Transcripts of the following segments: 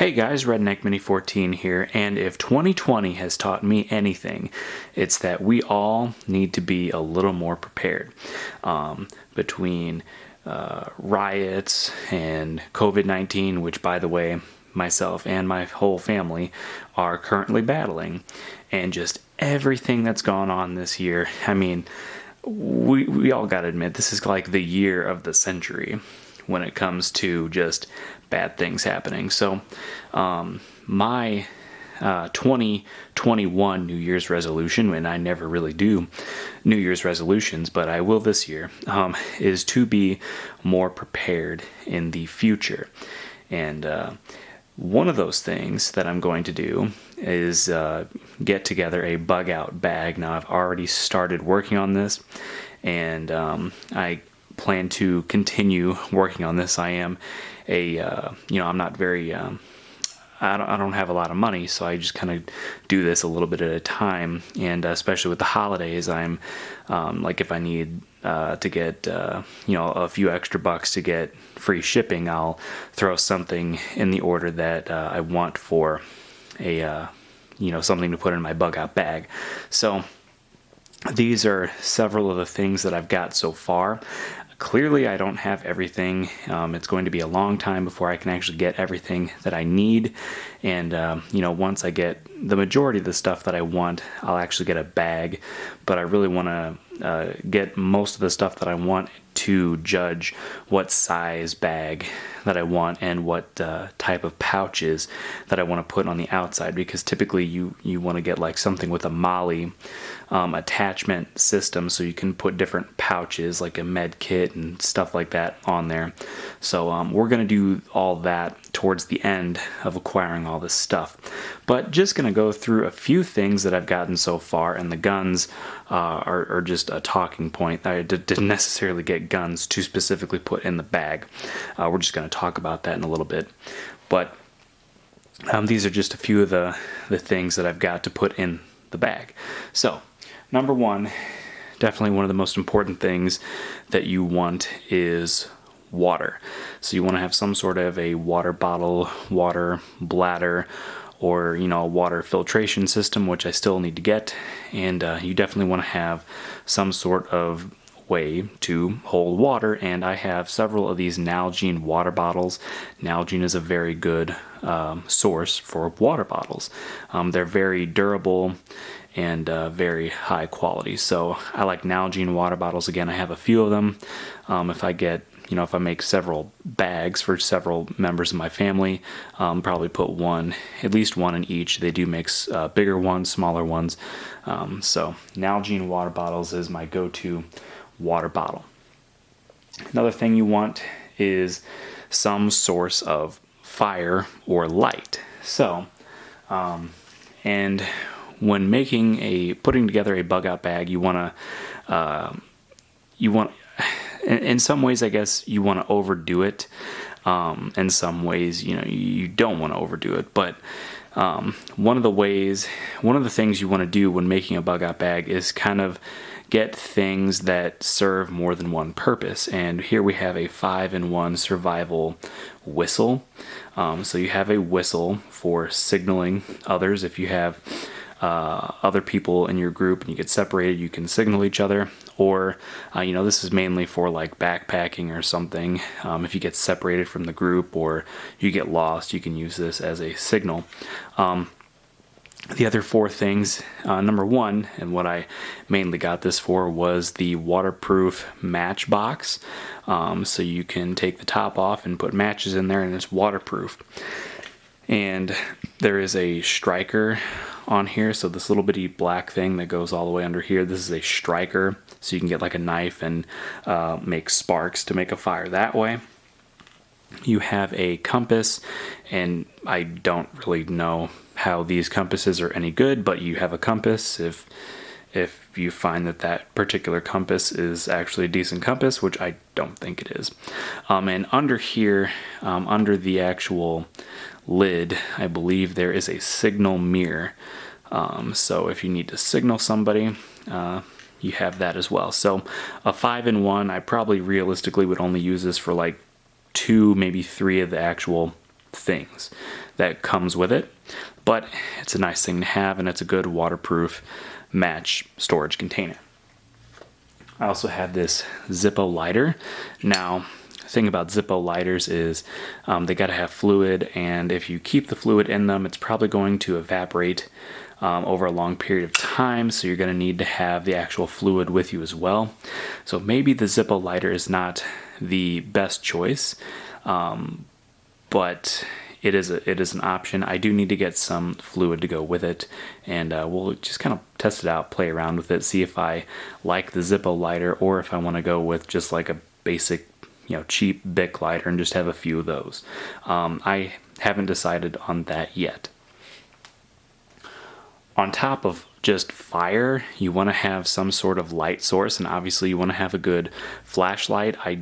Hey guys, Redneck Mini 14 here, and if 2020 has taught me anything, it's that we all need to be a little more prepared. Between riots and COVID-19, which, by the way, myself and my whole family are currently battling, and just everything that's gone on this year. I mean, we all gotta admit, this is like the year of the century when it comes to just bad things happening. So my 2021 New Year's resolution, and I never really do New Year's resolutions, but I will this year, is to be more prepared in the future. And one of those things that I'm going to do is get together a bug out bag. Now, I've already started working on this, and I plan to continue working on this. I am I'm not very, I don't have a lot of money, so I just kind of do this a little bit at a time. And especially with the holidays, I'm like, if I need to get a few extra bucks to get free shipping, I'll throw something in the order that I want for a something to put in my bug out bag. So these are several of the things that I've got so far. Clearly, I don't have everything. It's going to be a long time before I can actually get everything that I need. And, once I get the majority of the stuff that I want, I'll actually get a bag. But I really want to get most of the stuff that I want to judge what size bag that I want and what type of pouches that I want to put on the outside. Because typically you want to get like something with a MOLLE attachment system, so you can put different pouches like a med kit and stuff like that on there. So we're going to do all that towards the end of acquiring all this stuff. But just going to go through a few things that I've gotten so far, and the guns are just a talking point. I didn't necessarily get guns to specifically put in the bag. We're just going to talk about that in a little bit. But these are just a few of the things that I've got to put in the bag. So, number one, definitely one of the most important things that you want is water. So you want to have some sort of a water bottle, water bladder, or a water filtration system, which I still need to get. And you definitely want to have some sort of way to hold water, and I have several of these Nalgene water bottles. Nalgene is a very good source for water bottles. They're very durable and very high quality. So I like Nalgene water bottles. Again, I have a few of them. If I get, if I make several bags for several members of my family, probably put at least one in each. They do make bigger ones, smaller ones. So Nalgene water bottles is my go-to water bottle. Another thing you want is some source of fire or light. So, and when putting together a bug out bag, you want in some ways, I guess, you want to overdo it. In some ways, you don't want to overdo it. But one of the things you want to do when making a bug out bag is kind of get things that serve more than one purpose. And here we have a 5-in-1 survival whistle. So you have a whistle for signaling others. If you have other people in your group and you get separated, you can signal each other. Or this is mainly for like backpacking or something. If you get separated from the group or you get lost, you can use this as a signal. The other four things, number one, and what I mainly got this for, was the waterproof match box. So you can take the top off and put matches in there, and it's waterproof. And there is a striker on here, so this little bitty black thing that goes all the way under here, this is a striker, so you can get like a knife and make sparks to make a fire that way. You have a compass, and I don't really know how these compasses are any good, but you have a compass if you find that particular compass is actually a decent compass, which I don't think it is. And under here, under the actual lid, I believe there is a signal mirror. So if you need to signal somebody, you have that as well. So a 5-in-1, I probably realistically would only use this for like 2, maybe 3 of the actual things. that comes with it, but it's a nice thing to have, and it's a good waterproof match storage container. I also have this Zippo lighter. Now, the thing about Zippo lighters is they got to have fluid, and if you keep the fluid in them, it's probably going to evaporate over a long period of time, so you're going to need to have the actual fluid with you as well. So maybe the Zippo lighter is not the best choice, but it is an option. I do need to get some fluid to go with it, and we'll just kind of test it out, play around with it, see if I like the Zippo lighter or if I want to go with just like a basic, cheap Bic lighter and just have a few of those. I haven't decided on that yet. On top of just fire, you want to have some sort of light source, and obviously you want to have a good flashlight. I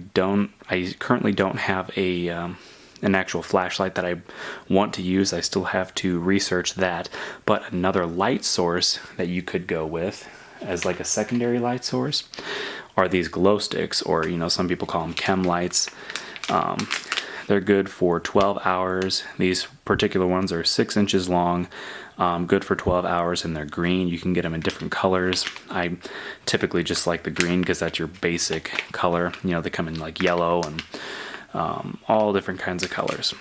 currently don't have an actual flashlight that I want to use. I still have to research that. But another light source that you could go with as like a secondary light source are these glow sticks, or some people call them chem lights. They're good for 12 hours. These particular ones are 6 inches long, good for 12 hours, and they're green. You can get them in different colors. I typically just like the green because that's your basic color. They come in like yellow and all different kinds of colors.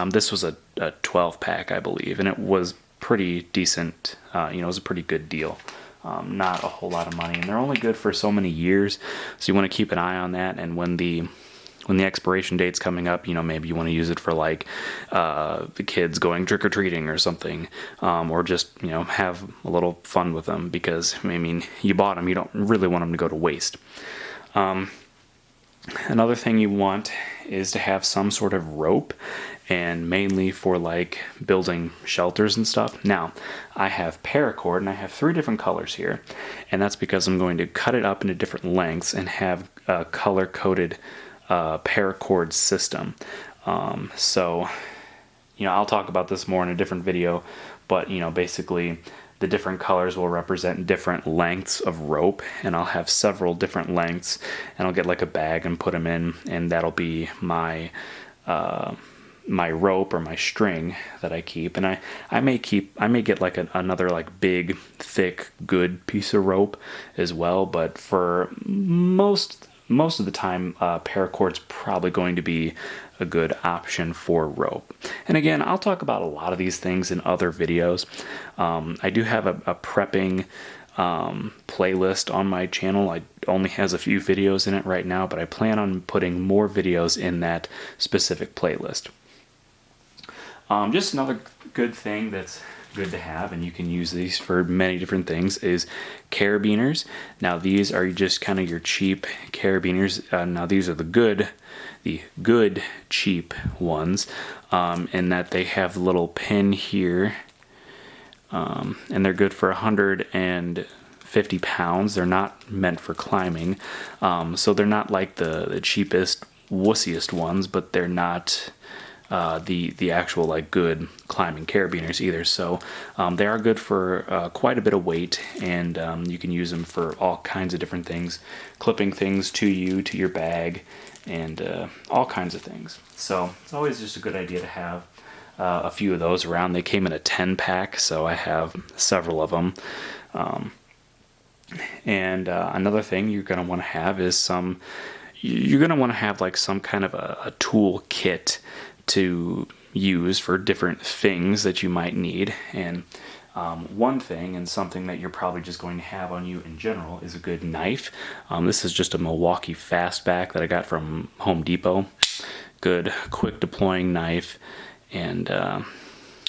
This was a 12 pack, I believe, and it was pretty decent. It was a pretty good deal. Not a whole lot of money, and they're only good for so many years, so you want to keep an eye on that. And when the expiration date's coming up, maybe you want to use it for like the kids going trick-or-treating or something, or just have a little fun with them, because you bought them, you don't really want them to go to waste. Another thing you want is to have some sort of rope, and mainly for like building shelters and stuff. Now, I have paracord, and I have 3 different colors here, and that's because I'm going to cut it up into different lengths and have a color-coded paracord system. So, I'll talk about this more in a different video, but basically the different colors will represent different lengths of rope, and I'll have several different lengths, and I'll get like a bag and put them in, and that'll be my my rope or my string that I keep. And I may get like another like big, thick, good piece of rope as well, but for most of the time, paracord's probably going to be a good option for rope. And again, I'll talk about a lot of these things in other videos. I do have a prepping playlist on my channel. It only has a few videos in it right now, but I plan on putting more videos in that specific playlist. Just another good thing that's good to have, and you can use these for many different things, is Carabiners. Now these are just kind of your cheap Carabiners. Now these are the good cheap ones, in that they have a little pin here, and they're good for 150 pounds. They're not meant for climbing, so they're not like the cheapest, wussiest ones, but they're not the actual like good climbing carabiners either. So they are good for quite a bit of weight, and you can use them for all kinds of different things, clipping things to your bag, and all kinds of things. So it's always just a good idea to have a few of those around. They came in a 10-pack, so I have several of them. And another thing you're going to want to have is you're going to want to have like some kind of a tool kit to use for different things that you might need. And one thing, and something that you're probably just going to have on you in general, is a good knife. This is just a Milwaukee Fastback that I got from Home Depot. Good, quick deploying knife, and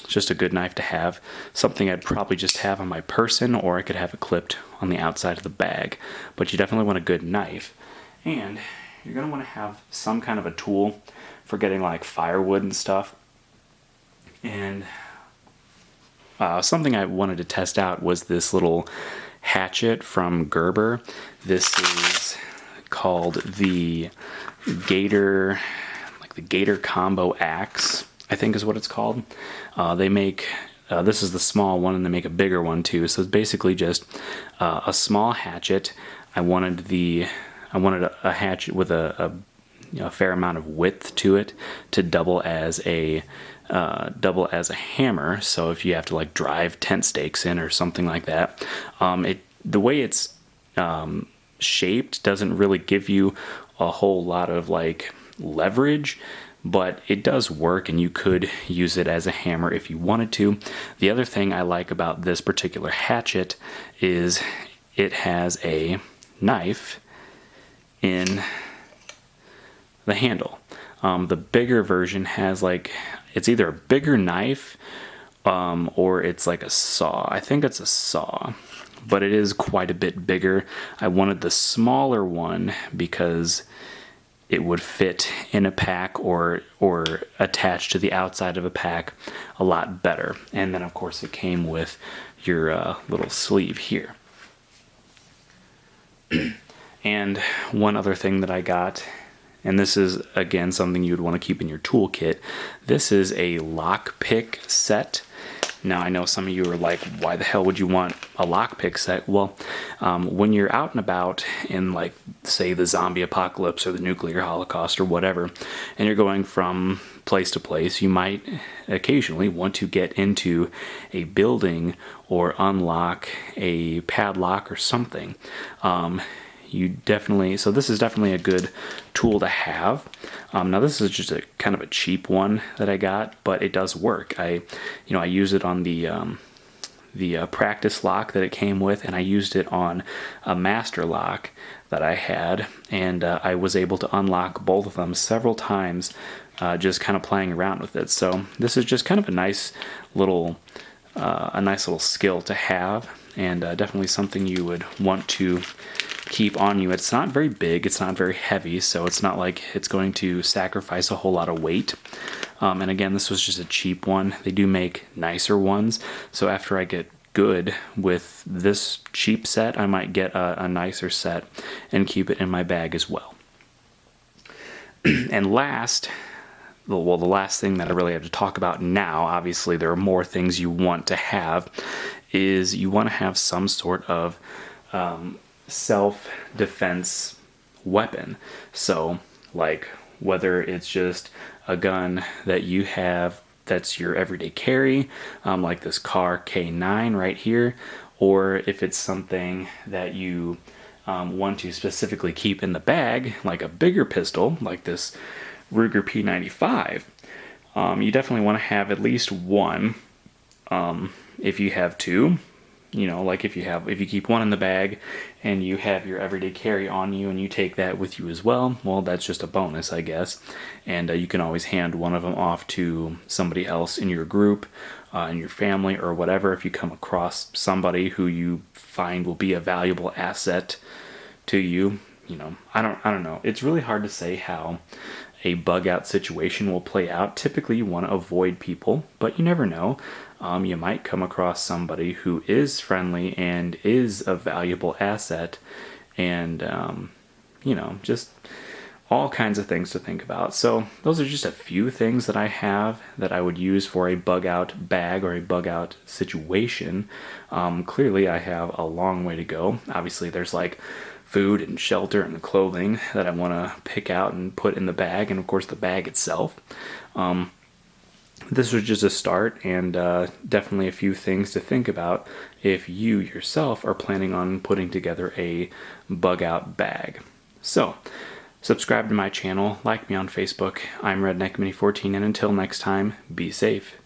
just a good knife to have. Something I'd probably just have on my person, or I could have it clipped on the outside of the bag. But you definitely want a good knife. And you're going to want to have some kind of a tool for getting like firewood and stuff. And something I wanted to test out was this little hatchet from Gerber. This is called the Gator, like the Gator Combo Axe, I think is what it's called. They make, this is the small one, and they make a bigger one too. So it's basically just a small hatchet. I wanted a hatchet with a a fair amount of width to it to double as a hammer. So if you have to like drive tent stakes in or something like that, the way it's shaped doesn't really give you a whole lot of like leverage, but it does work, and you could use it as a hammer if you wanted to. The other thing I like about this particular hatchet is it has a knife in the handle. The bigger version has like, it's either a bigger knife or it's like a saw. I think it's a saw, but it is quite a bit bigger. I wanted the smaller one because it would fit in a pack or attached to the outside of a pack a lot better. And then of course it came with your little sleeve here. And one other thing that I got, and this is again something you would want to keep in your toolkit, this is a Lockpick set. Now, I know some of you are like, why the hell would you want a lockpick set? Well, when you're out and about in, like, say, the zombie apocalypse or the nuclear holocaust or whatever, and you're going from place to place, you might occasionally want to get into a building or unlock a padlock or something. So this is definitely a good tool to have. Now this is just a kind of a cheap one that I got, but it does work. I use it on the practice lock that it came with, and I used it on a master lock that I had, and I was able to unlock both of them several times, just kind of playing around with it. So this is just kind of a nice little skill to have, and definitely something you would want to keep on you. It's not very big, it's not very heavy, so it's not like it's going to sacrifice a whole lot of weight. And again, this was just a cheap one. They do make nicer ones, so after I get good with this cheap set, I might get a nicer set and keep it in my bag as well. And the last thing that I really have to talk about now, obviously there are more things you want to have, is you want to have some sort of self-defense weapon. So like whether it's just a gun that you have that's your everyday carry, like this Car K9 right here, or if it's something that you want to specifically keep in the bag, like a bigger pistol like this Ruger P95, you definitely want to have at least one. If you have two, like if you keep one in the bag and you have your everyday carry on you and you take that with you as well, well, that's just a bonus, I guess. And you can always hand one of them off to somebody else in your group, in your family or whatever, if you come across somebody who you find will be a valuable asset to you. I don't know. It's really hard to say how a bug out situation will play out. Typically you want to avoid people, but you never know. You might come across somebody who is friendly and is a valuable asset, and just all kinds of things to think about. So those are just a few things that I have that I would use for a bug out bag or a bug out situation. Clearly I have a long way to go. Obviously there's like food and shelter and clothing that I want to pick out and put in the bag, and of course the bag itself. This was just a start, and definitely a few things to think about if you yourself are planning on putting together a bug out bag. So subscribe to my channel, like me on Facebook. I'm Redneck Mini 14, and until next time, be safe.